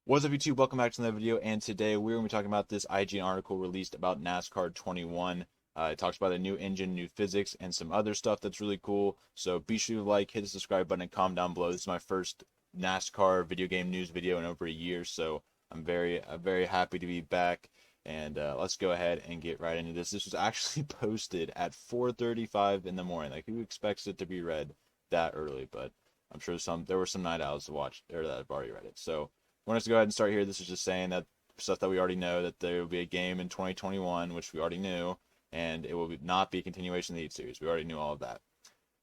What's up, YouTube? Welcome back to another video, and today we're going to be talking about this IGN article released about NASCAR 21. It talks about a new engine, new physics, and some other stuff that's really cool. So be sure to like, hit the subscribe button, and comment down below. This is my first NASCAR video game news video in over a year, so I'm very happy to be back. And let's go ahead and get right into this. This was actually posted at 4:35 in the morning. Like, who expects it to be read that early? But I'm sure there were some night owls to watch or that have already read it. So I want us to go ahead and start here. This is just saying that stuff that we already know, that there will be a game in 2021, which we already knew, and it will not be a continuation of the Heat Series. We already knew all of that.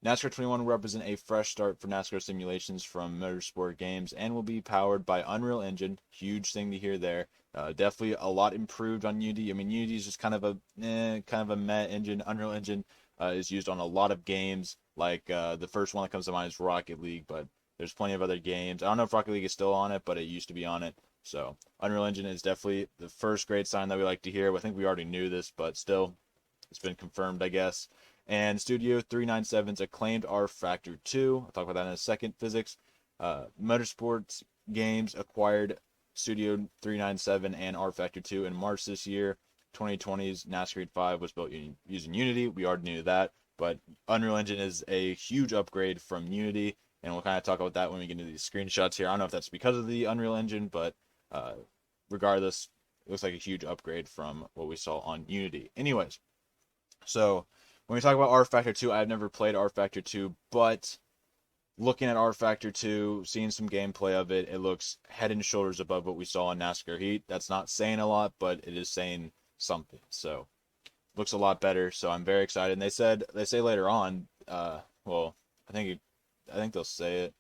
NASCAR 21 will represent a fresh start for NASCAR simulations from Motorsport Games and will be powered by Unreal Engine. Huge thing to hear there. Definitely a lot improved on Unity. I mean, Unity is just kind of a meh engine. Unreal Engine is used on a lot of games. Like the first one that comes to mind is Rocket League, but there's plenty of other games. I don't know if Rocket League is still on it, but it used to be on it. So Unreal Engine is definitely the first great sign that we like to hear. I think we already knew this, but still, it's been confirmed, I guess. And Studio 397's acclaimed R Factor 2. I'll talk about that in a second. Physics. Motorsports Games acquired Studio 397 and R Factor 2 in March this year. 2020's NASCAR Heat 5 was built using Unity. We already knew that. But Unreal Engine is a huge upgrade from Unity. And we'll kind of talk about that when we get into these screenshots here. I don't know if that's because of the Unreal Engine, but regardless, it looks like a huge upgrade from what we saw on Unity. Anyways, so when we talk about R Factor 2, I've never played R Factor 2, but looking at R Factor 2, seeing some gameplay of it, it looks head and shoulders above what we saw in NASCAR Heat. That's not saying a lot, but it is saying something. So looks a lot better. So I'm very excited. And they say later on, well, I think they'll say it.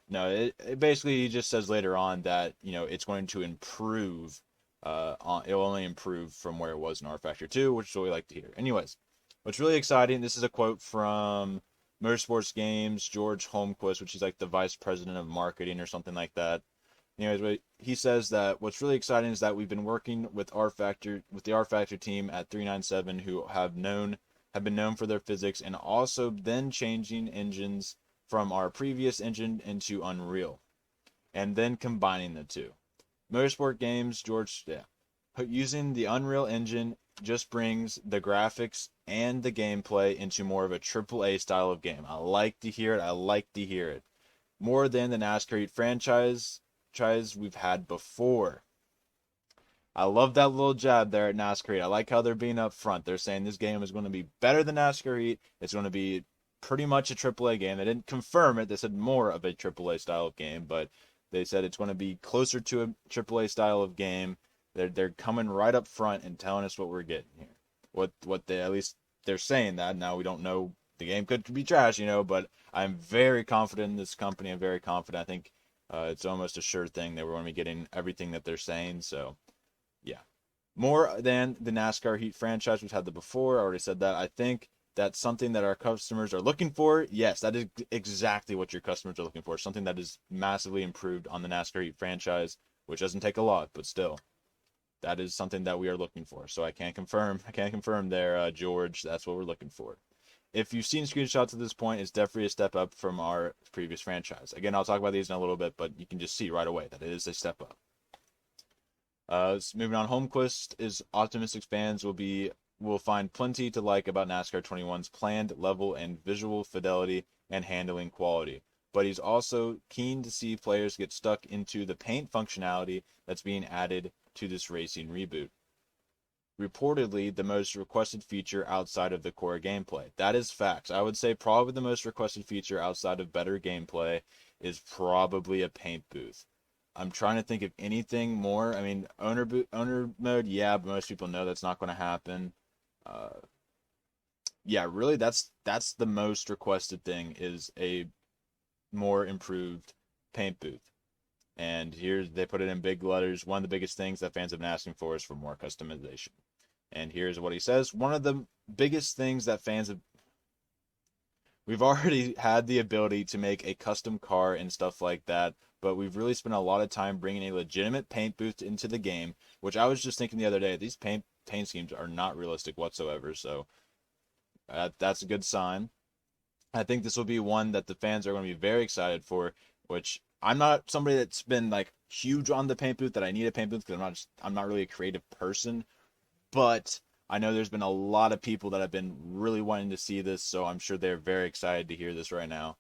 No, it basically just says later on that it's going to improve. It'll only improve from where it was in R Factor 2, which is what we like to hear. Anyways, what's really exciting, this is a quote from Motorsports Games, George Holmquist, which is like the vice president of marketing or something like that. Anyways, he says that what's really exciting is that we've been working with the R Factor team at 397, who have been known for their physics, and also then changing engines from our previous engine into Unreal, and then combining the two. Motorsport Games, using the Unreal Engine just brings the graphics and the gameplay into more of a AAA style of game. I like to hear it. More than the NASCAR Heat franchise we've had before. I love that little jab there at NASCAR Heat. I like how they're being up front. They're saying this game is going to be better than NASCAR Heat. It's going to be pretty much a AAA game. They didn't confirm it. They said more of a AAA style of game, but they said it's going to be closer to a AAA style of game. They're coming right up front and telling us what we're getting here. What they, at least they're saying that. Now we don't know. The game could be trash, but I'm very confident in this company. I'm very confident. I think it's almost a sure thing that we're going to be getting everything that they're saying. So yeah, more than the NASCAR Heat franchise. We've had that before. I already said that. I think that's something that our customers are looking for. Yes, that is exactly what your customers are looking for. Something that is massively improved on the NASCAR Heat franchise, which doesn't take a lot, but still, that is something that we are looking for. So I can't confirm there, George. That's what we're looking for. If you've seen screenshots at this point, it's definitely a step up from our previous franchise. Again, I'll talk about these in a little bit, but you can just see right away that it is a step up. Moving on, Holmquist is optimistic fans will find plenty to like about NASCAR 21's planned level and visual fidelity and handling quality. But he's also keen to see players get stuck into the paint functionality that's being added to this racing reboot. Reportedly the most requested feature outside of the core gameplay. That is facts. I would say probably the most requested feature outside of better gameplay is probably a paint booth. I'm trying to think of anything more. I mean, owner mode, yeah, but most people know that's not going to happen. Yeah, really, that's the most requested thing, is a more improved paint booth. And here they put it in big letters. One of the biggest things that fans have been asking for is for more customization. And here's what he says. One of the biggest things that fans have... We've already had the ability to make a custom car and stuff like that, but we've really spent a lot of time bringing a legitimate paint booth into the game, which I was just thinking the other day, these paint schemes are not realistic whatsoever, so that's a good sign. I think this will be one that the fans are going to be very excited for, which I'm not somebody that's been like huge on the paint booth that I need a paint booth because I'm not really a creative person, but I know there's been a lot of people that have been really wanting to see this, so I'm sure they're very excited to hear this right now.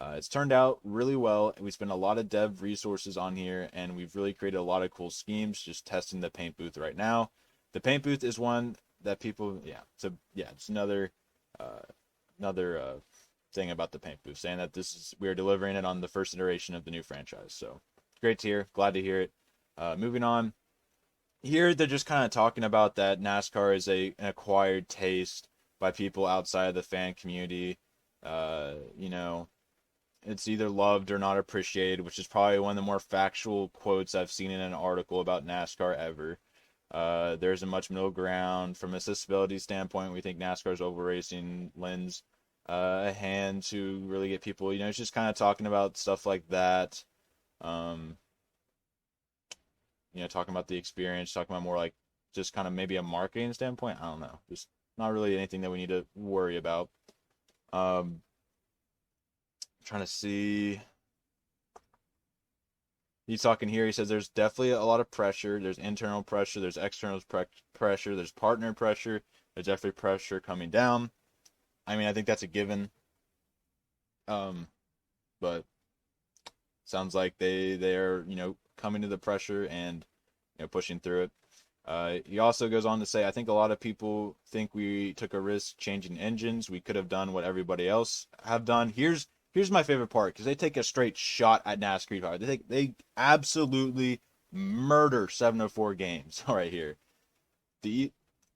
It's turned out really well. We spent a lot of dev resources on here, and we've really created a lot of cool schemes just testing the paint booth right now. The paint booth is one that people, yeah, so yeah, it's uh, another thing about the paint booth, saying that we are delivering it on the first iteration of the new franchise. So great to hear, glad to hear it. Moving on. Here they're just kind of talking about that NASCAR is an acquired taste by people outside of the fan community. You know, it's either loved or not appreciated, which is probably one of the more factual quotes I've seen in an article about NASCAR ever. There's a much middle ground. From a accessibility standpoint, we think NASCAR's oval racing lends a hand to really get people, it's just kind of talking about stuff like that. Um, talking about the experience, talking about more like just kind of maybe a marketing standpoint. I don't know. Just not really anything that we need to worry about. Trying to see. He's talking here. He says there's definitely a lot of pressure. There's internal pressure. There's external pressure. There's partner pressure. There's definitely pressure coming down. I mean, I think that's a given. But sounds like they're coming to the pressure and pushing through it. He also goes on to say, I think a lot of people think we took a risk changing engines. We could have done what everybody else have done. Here's my favorite part, because they take a straight shot at NASCAR. They absolutely murder 704 games right here. The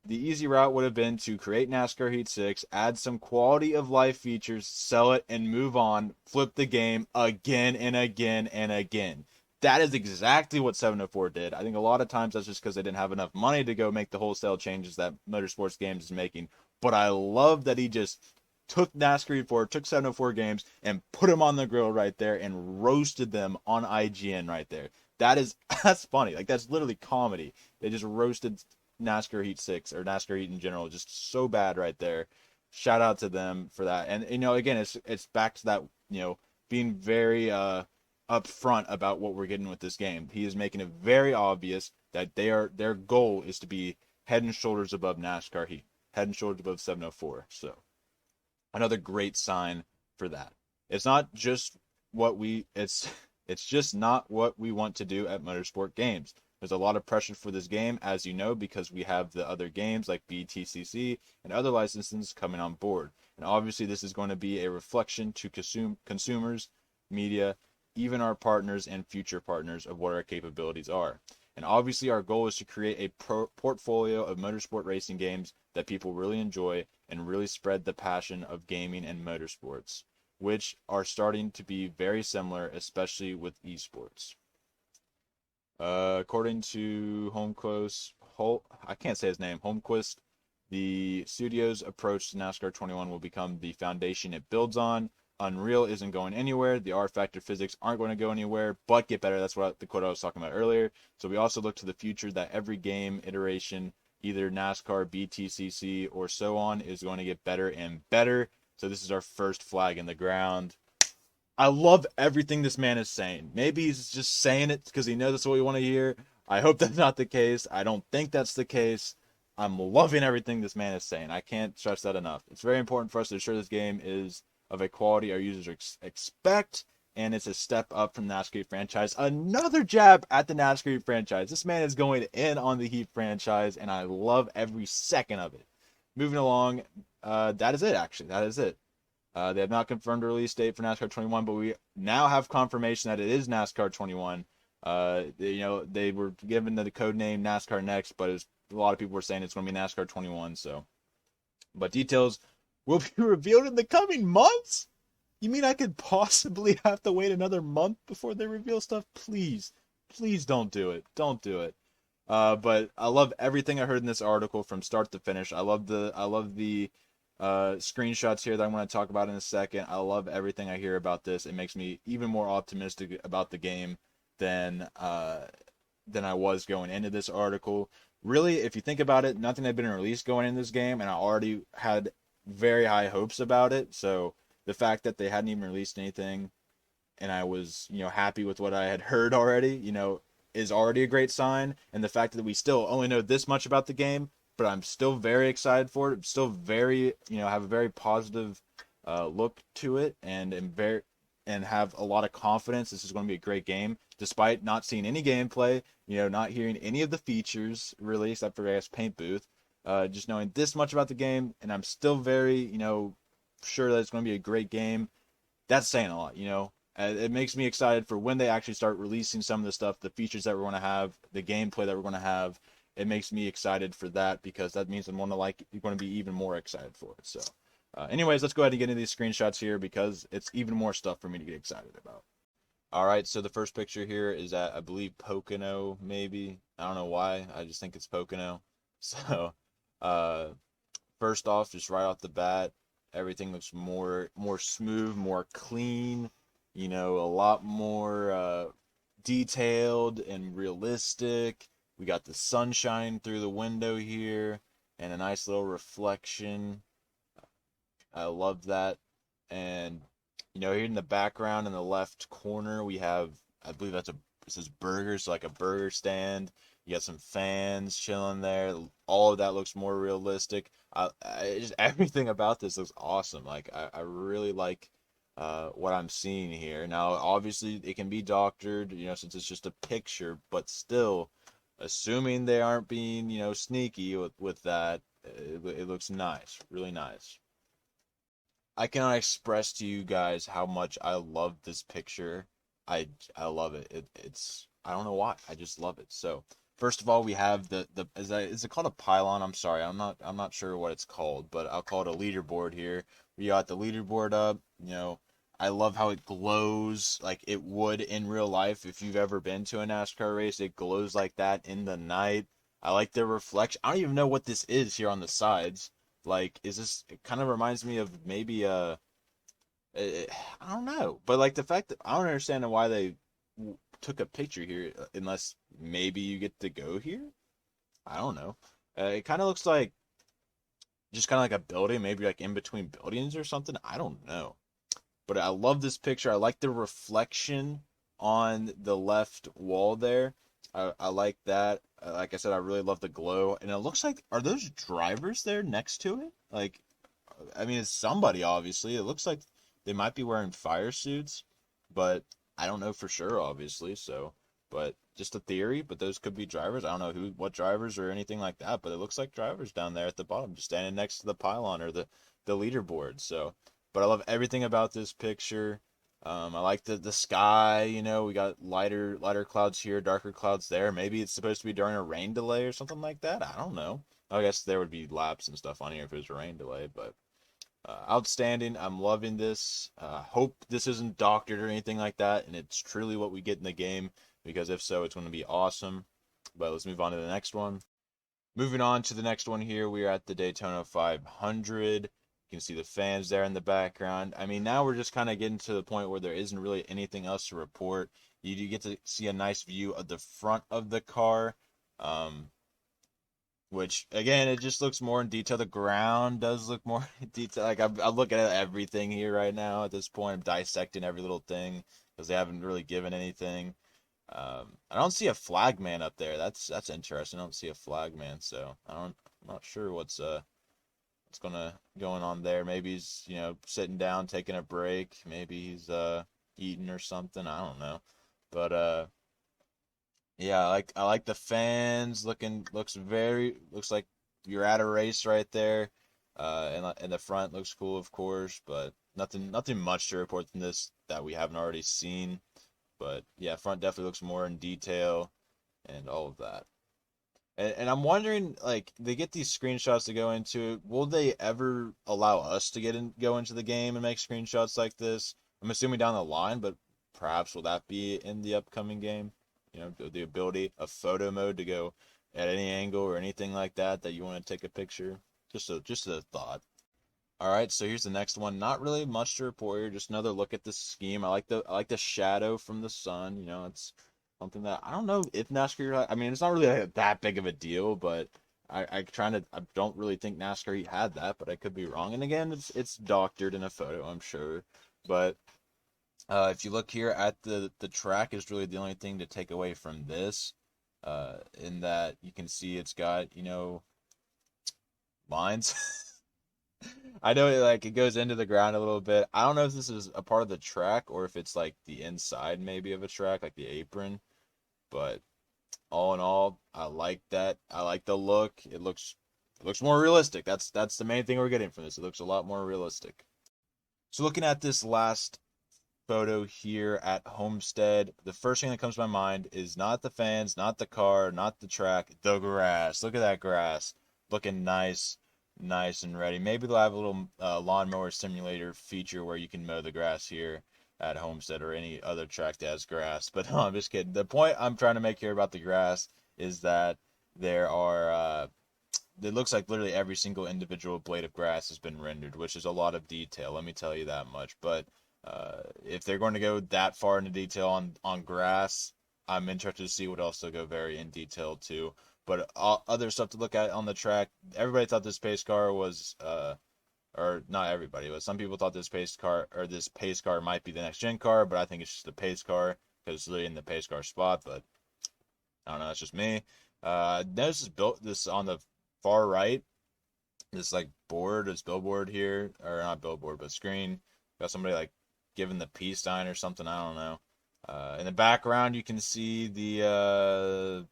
easy route would have been to create NASCAR Heat 6, add some quality of life features, sell it, and move on, flip the game again and again and again. That is exactly what 704 did. I think a lot of times that's just because they didn't have enough money to go make the wholesale changes that Motorsports Games is making. But I love that he just took NASCAR 4, took 704 games, and put them on the grill right there and roasted them on IGN right there. That's funny. Like, that's literally comedy. They just roasted NASCAR Heat 6 or NASCAR Heat in general, just so bad right there. Shout out to them for that. And again, it's back to that, being very upfront about what we're getting with this game. He is making it very obvious that their goal is to be head and shoulders above NASCAR Heat, head and shoulders above 704. So another great sign for that. It's not just it's just not what we want to do at Motorsport Games. There's a lot of pressure for this game, as you know, because we have the other games like BTCC and other licenses coming on board. And obviously this is going to be a reflection to consumers, media, even our partners and future partners of what our capabilities are. And obviously our goal is to create a portfolio of motorsport racing games that people really enjoy and really spread the passion of gaming and motorsports, which are starting to be very similar, especially with esports. According to I can't say his name, Holmquist, the studio's approach to NASCAR 21 will become the foundation it builds on. Unreal isn't going anywhere. The R factor physics aren't going to go anywhere, but get better. That's what the quote I was talking about earlier. So we also look to the future that every game iteration, either NASCAR, BTCC, or so on, is going to get better and better. So this is our first flag in the ground. I love everything this man is saying. Maybe he's just saying it because he knows that's what we want to hear. I hope that's not the case. I don't think that's the case. I'm loving everything this man is saying. I can't stress that enough. It's very important for us to ensure this game is of a quality our users expect, and it's a step up from the NASCAR Heat franchise. Another jab at the NASCAR Heat franchise. This man is going in on the Heat franchise, and I love every second of it. Moving along, that is it, actually. That is it. They have not confirmed a release date for NASCAR 21, but we now have confirmation that it is NASCAR 21. They were given the code name NASCAR Next, but a lot of people were saying it's going to be NASCAR 21. So, but details will be revealed in the coming months. You mean I could possibly have to wait another month before they reveal stuff? Please don't do it. Don't do it. But I love everything I heard in this article from start to finish. I love the screenshots here that I'm going to talk about in a second. I love everything I hear about this. It makes me even more optimistic about the game than I was going into this article. Really, if you think about it, nothing had been released going into this game, and I already had very high hopes about it. So the fact that they hadn't even released anything and I was, happy with what I had heard already, is already a great sign. And the fact that we still only know this much about the game, but I'm still very excited for it. I'm still very, have a very positive look to it, and am very and have a lot of confidence this is going to be a great game, despite not seeing any gameplay, not hearing any of the features really, except for I guess Paint Booth. Just knowing this much about the game, and I'm still very, sure that it's going to be a great game. That's saying a lot. It makes me excited for when they actually start releasing some of the stuff, the features that we're going to have, the gameplay that we're going to have. It makes me excited for that because that means I'm going to be even more excited for it. So, anyways, let's go ahead and get into these screenshots here because it's even more stuff for me to get excited about. All right, so the first picture here is at, I believe, Pocono, maybe. I don't know why. I just think it's Pocono. So, uh, first off, just right off the bat, everything looks more smooth, more clean, a lot more detailed and realistic. We got the sun shining through the window here and a nice little reflection. I love that. And here in the background in the left corner, we have, I believe it says burgers, so like a burger stand. You got some fans chilling there. All of that looks more realistic. Just everything about this looks awesome. Like I really like what I'm seeing here. Now, obviously, it can be doctored, since it's just a picture, but still, assuming they aren't being, sneaky with that, it looks nice, really nice. I cannot express to you guys how much I love this picture. I love it. It's I don't know why. I just love it. So first of all, we have the is it called a pylon? I'm sorry. I'm not sure what it's called, but I'll call it a leaderboard here. We got the leaderboard up. I love how it glows like it would in real life. If you've ever been to a NASCAR race, it glows like that in the night. I like the reflection. I don't even know what this is here on the sides. Like, is this? It kind of reminds me of maybe I don't know, but like the fact that I don't understand why they took a picture here, unless maybe you get to go here. I don't know. It kind of looks like just kind of like a building, maybe like in between buildings or something. I don't know, but I love this picture. I like the reflection on the left wall there. I like that. Like I said, I really love the glow, and it looks like are those drivers there next to it? Like, I mean, it's somebody obviously. It looks like they might be wearing fire suits, but I don't know for sure, obviously. So, but just a theory. But those could be drivers. I don't know what drivers or anything like that. But it looks like drivers down there at the bottom, just standing next to the pylon or the leaderboard. So, but I love everything about this picture. I like the sky. We got lighter clouds here, darker clouds there. Maybe it's supposed to be during a rain delay or something like that. I don't know. I guess there would be laps and stuff on here if it was a rain delay, but outstanding. I'm loving this. Hope this isn't doctored or anything like that, and it's truly what we get in the game, because if so, it's going to be awesome. But let's move on to the next one. Moving on to the next one here, we are at the Daytona 500. You can see the fans there in the background. I mean, now we're just kind of getting to the point where there isn't really anything else to report. You do get to see a nice view of the front of the car. Which again, it just looks more in detail. The ground does look more in detail. Like I'm looking at everything here right now. At this point, I'm dissecting every little thing because they haven't really given anything. I don't see a flagman up there. That's interesting. I don't see a flagman, so I'm not sure what's going on there. Maybe he's sitting down, taking a break. Maybe he's eating or something. I don't know, but yeah, I like the fans looks like you're at a race right there. And the front looks cool, of course, but nothing much to report from this that we haven't already seen. But yeah, front definitely looks more in detail and all of that. And I'm wondering, like, they get these screenshots to go into. Will they ever allow us to go into the game and make screenshots like this? I'm assuming down the line, but perhaps will that be in the upcoming game? The ability of photo mode to go at any angle or anything like that you want to take a picture. Just a thought. All right, so here's the next one. Not really much to report here. Just another look at the scheme. I like the shadow from the sun. It's something that I don't know if NASCAR. I mean, it's not really that big of a deal, but I don't really think NASCAR had that, but I could be wrong. And again, it's doctored in a photo, I'm sure, but If you look here at the track is really the only thing to take away from this. In that you can see it's got, lines. I know it goes into the ground a little bit. I don't know if this is a part of the track or if it's like the inside maybe of a track, like the apron. But all in all, I like that. I like the look. It looks more realistic. That's the main thing we're getting from this. It looks a lot more realistic. So looking at this last photo here at Homestead, the first thing that comes to my mind is not the fans, not the car, not the track, the grass. Look at that grass, looking nice, nice and ready. Maybe they'll have a little lawnmower simulator feature where you can mow the grass here at Homestead or any other track that has grass. But no, I'm just kidding. The point I'm trying to make here about the grass is that there are it looks like literally every single individual blade of grass has been rendered, which is a lot of detail. Let me tell you that much. But if they're going to go that far into detail on grass, I'm interested to see what else they'll go very in detail to. But other stuff to look at on the track, everybody thought this pace car was, or not everybody, but some people thought this pace car might be the next gen car. But I think it's just a pace car because it's literally in the pace car spot. But I don't know, it's just me. Notice this on the far right, this like board, this billboard here, or not billboard, but screen. Got somebody like giving the peace sign or something. I don't know. In the background, you can see the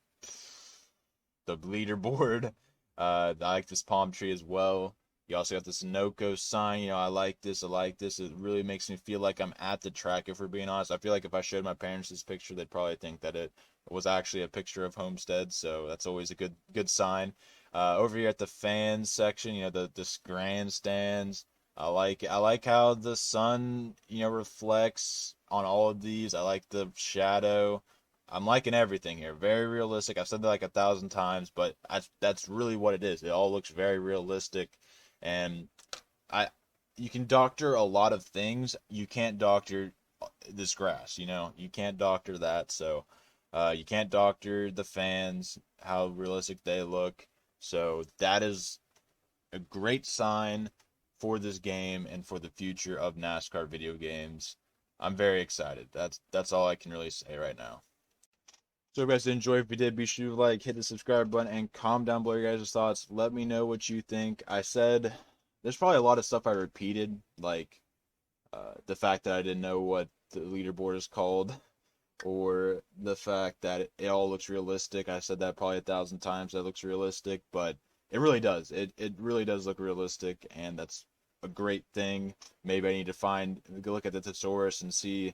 leaderboard. I like this palm tree as well. You also got this Sunoco sign. I like this. I like this. It really makes me feel like I'm at the track, if we're being honest. I feel like if I showed my parents this picture, they'd probably think that it was actually a picture of Homestead. So that's always a good sign. Over here at the fans section, the grandstands. I like how the sun, reflects on all of these. I like the shadow. I'm liking everything here. Very realistic. I've said that like 1,000 times, but that's really what it is. It all looks very realistic, and I you can doctor a lot of things. You can't doctor this grass. You can't doctor that. So, you can't doctor the fans, how realistic they look. So that is a great sign for this game and for the future of NASCAR video games. I'm very excited. That's all I can really say right now. So if you guys did enjoy, if you did, be sure to hit the subscribe button and comment down below your guys' thoughts. Let me know what you think. I said there's probably a lot of stuff I repeated, like the fact that I didn't know what the leaderboard is called, or the fact that it all looks realistic. I said that probably 1,000 times. That looks realistic, but it really does. It really does look realistic, and that's a great thing. Maybe I need to go look at the thesaurus and see,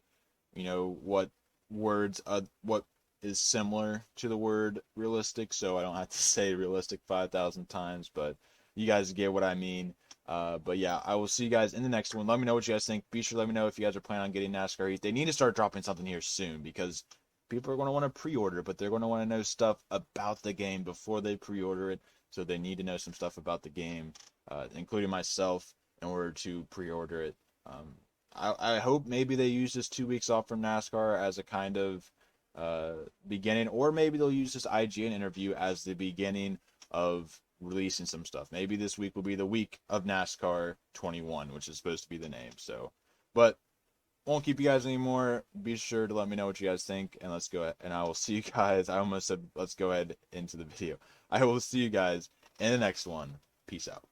what words, what is similar to the word realistic, so I don't have to say realistic 5,000 times, but you guys get what I mean. But yeah, I will see you guys in the next one. Let me know what you guys think. Be sure to let me know if you guys are planning on getting NASCAR Heat. They need to start dropping something here soon because people are going to want to pre-order, but they're going to want to know stuff about the game before they pre-order it. So they need to know some stuff about the game, including myself, in order to pre-order it. I hope maybe they use this 2 weeks off from NASCAR as a kind of beginning, or maybe they'll use this IGN interview as the beginning of releasing some stuff. Maybe this week will be the week of NASCAR 21, which is supposed to be the name. So, but won't keep you guys anymore. Be sure to let me know what you guys think, and let's go ahead, and I will see you guys. I almost said let's go ahead into the video. I will see you guys in the next one. Peace out.